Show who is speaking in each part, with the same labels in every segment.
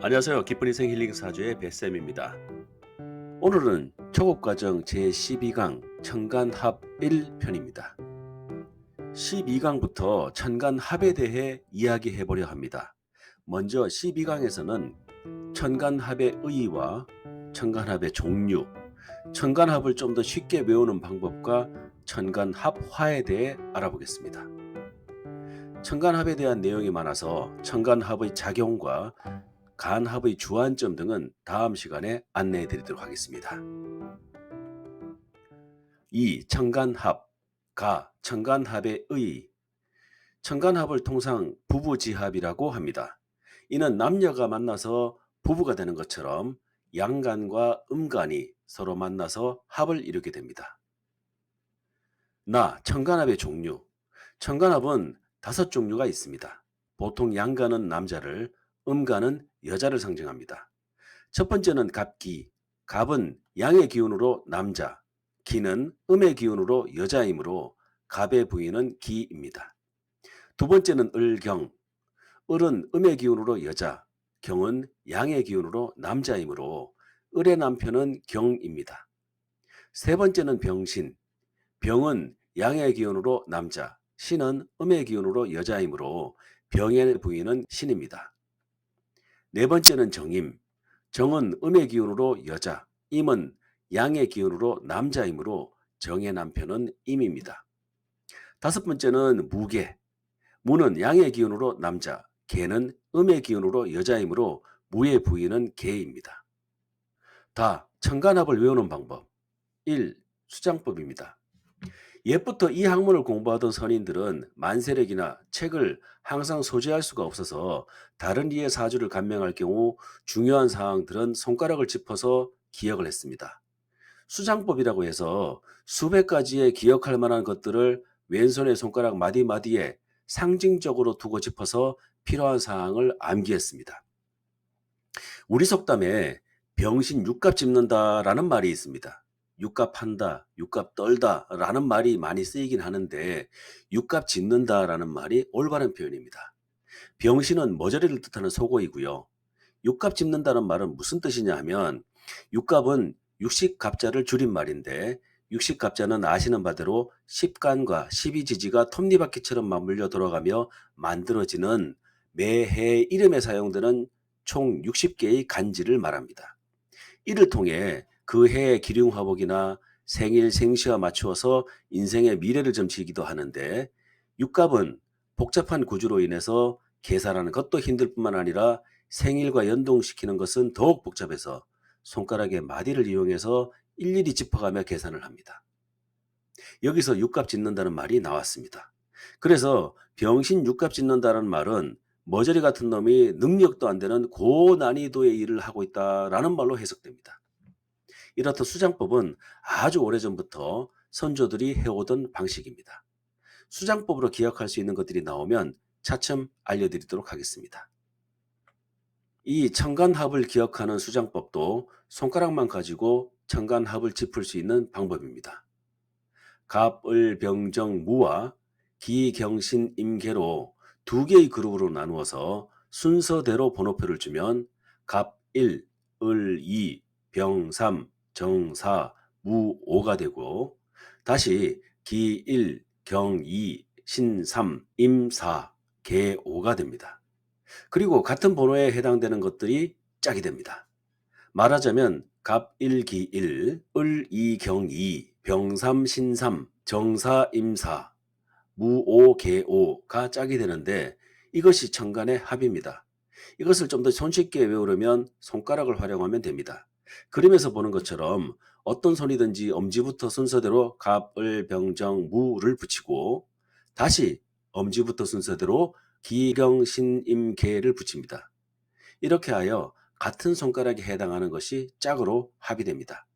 Speaker 1: 안녕하세요. 기쁜 인생 힐링 사주의 뱃쌤입니다. 오늘은 초급과정 제12강 천간합 1편입니다. 12강부터 천간합에 대해 이야기해 보려 합니다. 먼저 12강에서는 천간합의 의의와 천간합의 종류, 천간합을 좀 더 쉽게 외우는 방법과 천간합화에 대해 알아보겠습니다. 천간합에 대한 내용이 많아서 천간합의 작용과 간합의 주안점 등은 다음 시간에 안내해 드리도록 하겠습니다. 2. 천간합. 천간합의 의. 천간합을 통상 부부지합이라고 합니다. 이는 남녀가 만나서 부부가 되는 것처럼 양간과 음간이 서로 만나서 합을 이루게 됩니다. 천간합의 종류. 천간합은 5종류가 있습니다. 보통 양간은 남자를, 음간은 여자를 상징합니다. 첫 번째는 갑기. 갑은 양의 기운으로 남자, 기는 음의 기운으로 여자이므로 갑의 부인은 기입니다. 두 번째는 을경. 을은 음의 기운으로 여자, 경은 양의 기운으로 남자이므로 을의 남편은 경입니다. 세 번째는 병신. 병은 양의 기운으로 남자, 신은 음의 기운으로 여자이므로 병의 부인은 신입니다. 네 번째는 정임. 정은 음의 기운으로 여자, 임은 양의 기운으로 남자이므로 정의 남편은 임입니다. 다섯 번째는 무계. 무는 양의 기운으로 남자, 계는 음의 기운으로 여자이므로 무의 부인은 계입니다. 천간합을 외우는 방법. 1. 수장법입니다. 옛부터 이 학문을 공부하던 선인들은 만세력이나 책을 항상 소지할 수가 없어서 다른 이의 사주를 감명할 경우 중요한 사항들은 손가락을 짚어서 기억을 했습니다. 수장법이라고 해서 수백 가지의 기억할 만한 것들을 왼손의 손가락 마디마디에 상징적으로 두고 짚어서 필요한 사항을 암기했습니다. 우리 속담에 병신 육갑 짚는다라는 말이 있습니다. 육갑 한다, 육갑 떨다 라는 말이 많이 쓰이긴 하는데 육갑 짚는다라는 말이 올바른 표현입니다. 병신은 머저리를 뜻하는 속어이고요. 육갑 짚는다는 말은 무슨 뜻이냐 하면 육갑은 육식갑자를 줄인 말인데 육식갑자는 아시는 바대로 십간과 십이지지가 톱니바퀴처럼 맞물려 돌아가며 만들어지는 매해 이름에 사용되는 총 60개의 간지를 말합니다. 이를 통해 그 해의 기륭화복이나 생일 생시와 맞추어서 인생의 미래를 점치기도 하는데 육갑은 복잡한 구조로 인해서 계산하는 것도 힘들 뿐만 아니라 생일과 연동시키는 것은 더욱 복잡해서 손가락의 마디를 이용해서 일일이 짚어가며 계산을 합니다. 여기서 육갑 짚는다는 말이 나왔습니다. 그래서 병신 육갑 짚는다는 말은 머저리 같은 놈이 능력도 안 되는 고난이도의 일을 하고 있다라는 말로 해석됩니다. 이렇듯 수장법은 아주 오래전부터 선조들이 해오던 방식입니다. 수장법으로 기억할 수 있는 것들이 나오면 차츰 알려드리도록 하겠습니다. 이 천간합을 기억하는 수장법도 손가락만 가지고 천간합을 짚을 수 있는 방법입니다. 갑, 을, 병, 정, 무와 기, 경, 신, 임, 계로 두 개의 그룹으로 나누어서 순서대로 번호표를 주면 갑 1, 을 2, 병 3, 정 4, 무 5가 되고 다시 기 1, 경 2, 신 3, 임 4, 계 5가 됩니다. 그리고 같은 번호에 해당되는 것들이 짝이 됩니다. 말하자면 갑 1, 기 1, 을 2, 경 2, 병 3, 신 3, 정 4, 임 4, 무 5, 계 5가 짝이 되는데 이것이 천간의 합입니다. 이것을 좀 더 손쉽게 외우려면 손가락을 활용하면 됩니다. 그림에서 보는 것처럼 어떤 손이든지 엄지부터 순서대로 갑, 을, 병, 정, 무를 붙이고 다시 엄지부터 순서대로 기, 경, 신, 임, 계를 붙입니다. 이렇게 하여 같은 손가락에 해당하는 것이 짝으로 합이 됩니다.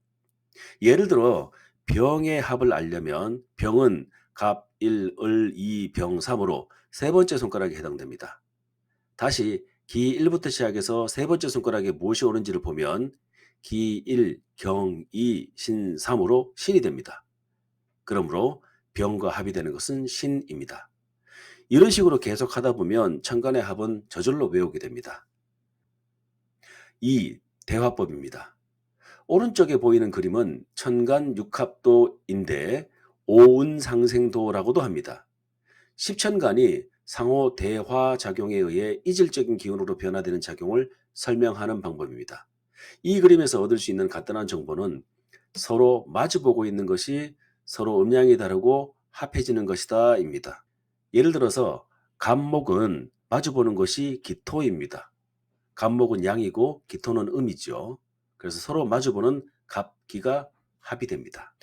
Speaker 1: 예를 들어 병의 합을 알려면 병은 갑 1, 을 2, 병 3으로 세 번째 손가락에 해당됩니다. 다시 기 1부터 시작해서 세 번째 손가락에 무엇이 오는지를 보면 기 1, 경 2, 신 3으로 신이 됩니다. 그러므로 병과 합이 되는 것은 신입니다. 이런 식으로 계속 하다 보면 천간의 합은 저절로 외우게 됩니다. 2. 대화법입니다. 오른쪽에 보이는 그림은 천간육합도인데 오운상생도라고도 합니다. 십천간이 상호 대화작용에 의해 이질적인 기운으로 변화되는 작용을 설명하는 방법입니다. 이 그림에서 얻을 수 있는 간단한 정보는 서로 마주보고 있는 것이 서로 음양이 다르고 합해지는 것이다 입니다. 예를 들어서 갑목은 마주보는 것이 기토입니다. 갑목은 양이고 기토는 음이죠. 그래서 서로 마주보는 갑기가 합이 됩니다.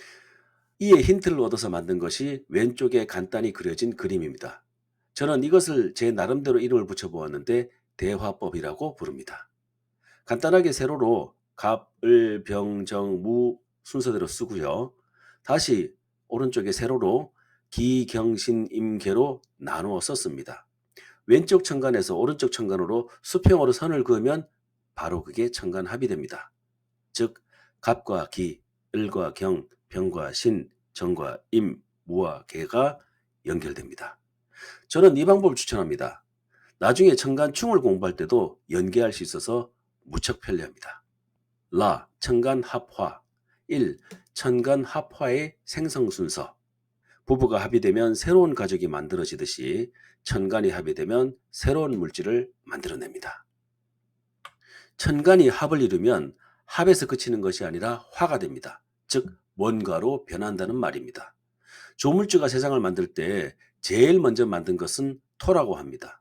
Speaker 1: 이에 힌트를 얻어서 만든 것이 왼쪽에 간단히 그려진 그림입니다. 저는 이것을 제 나름대로 이름을 붙여보았는데 대화법이라고 부릅니다. 간단하게 세로로 갑, 을, 병, 정, 무 순서대로 쓰고요. 다시 오른쪽에 세로로 기, 경, 신, 임, 계로 나누어 썼습니다. 왼쪽 천간에서 오른쪽 천간으로 수평으로 선을 그으면 바로 그게 천간합이 됩니다. 즉 갑과 기, 을과 경, 병과 신, 정과 임, 무와 계가 연결됩니다. 저는 이 방법을 추천합니다. 나중에 천간충을 공부할 때도 연계할 수 있어서 무척 편리합니다. 라, 천간합화. 1. 천간합화의 생성순서. 부부가 합의되면 새로운 가족이 만들어지듯이 천간이 합의되면 새로운 물질을 만들어냅니다. 천간이 합을 이루면 합에서 그치는 것이 아니라 화가 됩니다. 즉 뭔가로 변한다는 말입니다. 조물주가 세상을 만들 때 제일 먼저 만든 것은 토라고 합니다.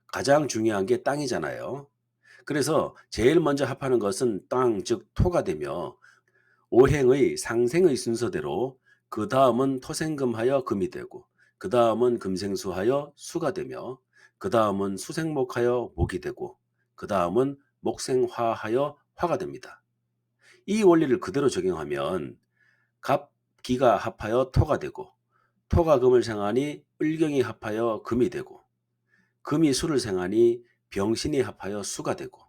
Speaker 1: 가장 중요한 게 땅이잖아요. 그래서 제일 먼저 합하는 것은 땅, 즉 토가 되며 오행의 상생의 순서대로 그 다음은 토생금하여 금이 되고 그 다음은 금생수하여 수가 되며 그 다음은 수생목하여 목이 되고 그 다음은 목생화하여 화가 됩니다. 이 원리를 그대로 적용하면 갑, 기가 합하여 토가 되고 토가 금을 생하니 을경이 합하여 금이 되고 금이 수를 생하니 병신이 합하여 수가 되고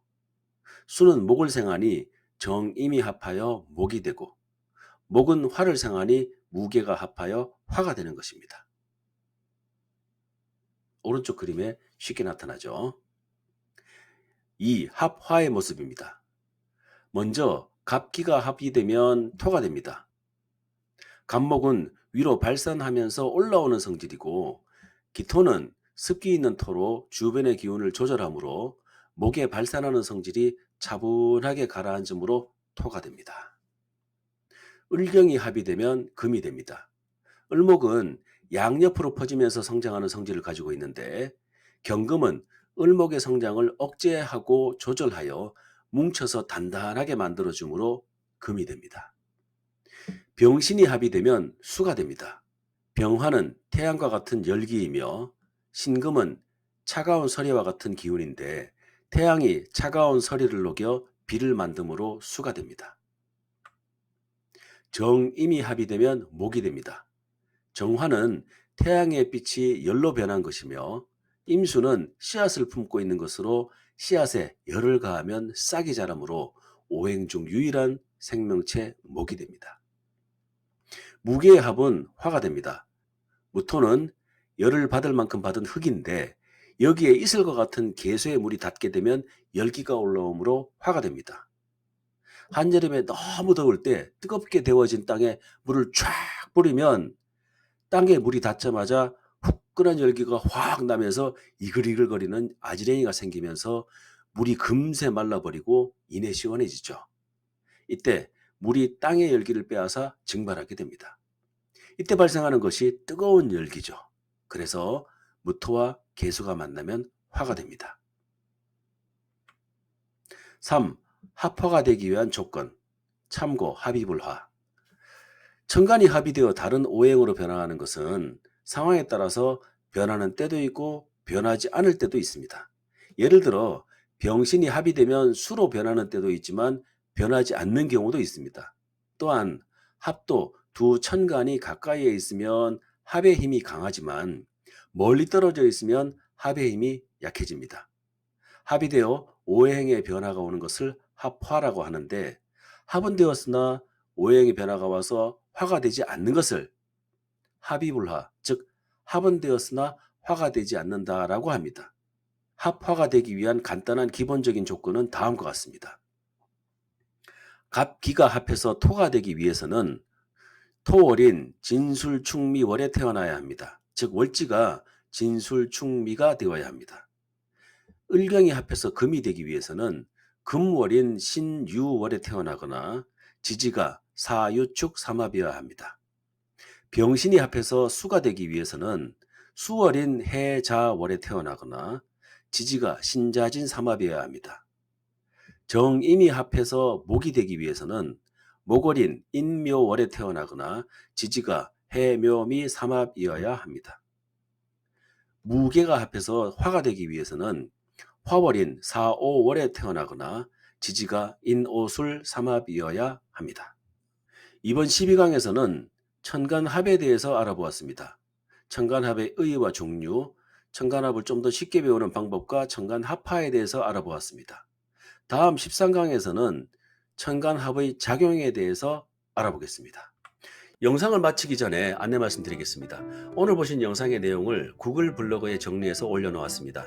Speaker 1: 수는 목을 생하니 정임이 합하여 목이 되고 목은 화를 생하니 무게가 합하여 화가 되는 것입니다. 오른쪽 그림에 쉽게 나타나죠. 2. 합화의 모습입니다. 먼저 갑기가 합이되면 토가 됩니다. 갑목은 위로 발산하면서 올라오는 성질이고 기토는 습기 있는 토로 주변의 기운을 조절하므로 목에 발산하는 성질이 차분하게 가라앉으므로 토가 됩니다. 을경이 합이되면 금이 됩니다. 을목은 양옆으로 퍼지면서 성장하는 성질을 가지고 있는데 경금은 을목의 성장을 억제하고 조절하여 뭉쳐서 단단하게 만들어주므로 금이 됩니다. 병신이 합이되면 수가 됩니다. 병화는 태양과 같은 열기이며 신금은 차가운 서리와 같은 기운인데 태양이 차가운 서리를 녹여 비를 만듦으로 수가 됩니다. 정임이 합이되면 목이 됩니다. 정화는 태양의 빛이 열로 변한 것이며 임수는 씨앗을 품고 있는 것으로 씨앗에 열을 가하면 싹이 자라므로 오행 중 유일한 생명체 목이 됩니다. 무게의 합은 화가 됩니다. 무토는 열을 받을 만큼 받은 흙인데 여기에 이슬과 같은 개수의 물이 닿게 되면 열기가 올라오므로 화가 됩니다. 한여름에 너무 더울 때 뜨겁게 데워진 땅에 물을 쫙 뿌리면 땅에 물이 닿자마자 후끈한 열기가 확 나면서 이글이글거리는 아지랭이가 생기면서 물이 금세 말라버리고 이내 시원해지죠. 이때 물이 땅의 열기를 빼앗아 증발하게 됩니다. 이때 발생하는 것이 뜨거운 열기죠. 그래서 무토와 개수가 만나면 화가 됩니다. 3. 합화가 되기 위한 조건. 참고 합의불화. 천간이 합의되어 다른 오행으로 변화하는 것은 상황에 따라서 변하는 때도 있고 변하지 않을 때도 있습니다. 예를 들어 병신이 합의되면 수로 변하는 때도 있지만 변하지 않는 경우도 있습니다. 또한 합도 두 천간이 가까이에 있으면 합의 힘이 강하지만 멀리 떨어져 있으면 합의 힘이 약해집니다. 합의되어 오행의 변화가 오는 것을 합화라고 하는데 합은 되었으나 오행의 변화가 와서 화가 되지 않는 것을 합의불화, 즉 합은 되었으나 화가 되지 않는다라고 합니다. 합화가 되기 위한 간단한 기본적인 조건은 다음과 같습니다. 갑기가 합해서 토가 되기 위해서는 토월인 진술충미월에 태어나야 합니다. 즉 월지가 진술충미가 되어야 합니다. 을경이 합해서 금이 되기 위해서는 금월인 신유월에 태어나거나 지지가 사유축 삼합이어야 합니다. 병신이 합해서 수가 되기 위해서는 수월인 해자월에 태어나거나 지지가 신자진 삼합이어야 합니다. 정임이 합해서 목이 되기 위해서는 목월인 인묘월에 태어나거나 지지가 해묘미 삼합이어야 합니다. 무게가 합해서 화가 되기 위해서는 화월인 사오월에 태어나거나 지지가 인오술 삼합이어야 합니다. 이번 12강에서는 천간합에 대해서 알아보았습니다. 천간합의 의의와 종류, 천간합을 좀 더 쉽게 배우는 방법과 천간합파에 대해서 알아보았습니다. 다음 13강에서는 천간합의 작용에 대해서 알아보겠습니다. 영상을 마치기 전에 안내 말씀드리겠습니다. 오늘 보신 영상의 내용을 구글 블로그에 정리해서 올려놓았습니다.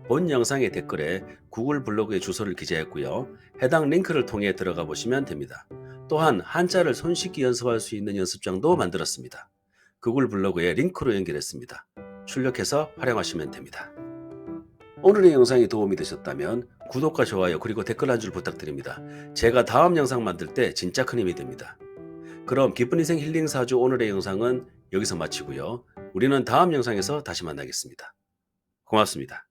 Speaker 1: 본 영상의 댓글에 구글 블로그의 주소를 기재했고요. 해당 링크를 통해 들어가 보시면 됩니다. 또한 한자를 손쉽게 연습할 수 있는 연습장도 만들었습니다. 구글 블로그에 링크로 연결했습니다. 출력해서 활용하시면 됩니다. 오늘의 영상이 도움이 되셨다면 구독과 좋아요 그리고 댓글 한 줄 부탁드립니다. 제가 다음 영상 만들 때 진짜 큰 힘이 됩니다. 그럼 기쁜 인생 힐링 사주 오늘의 영상은 여기서 마치고요. 우리는 다음 영상에서 다시 만나겠습니다. 고맙습니다.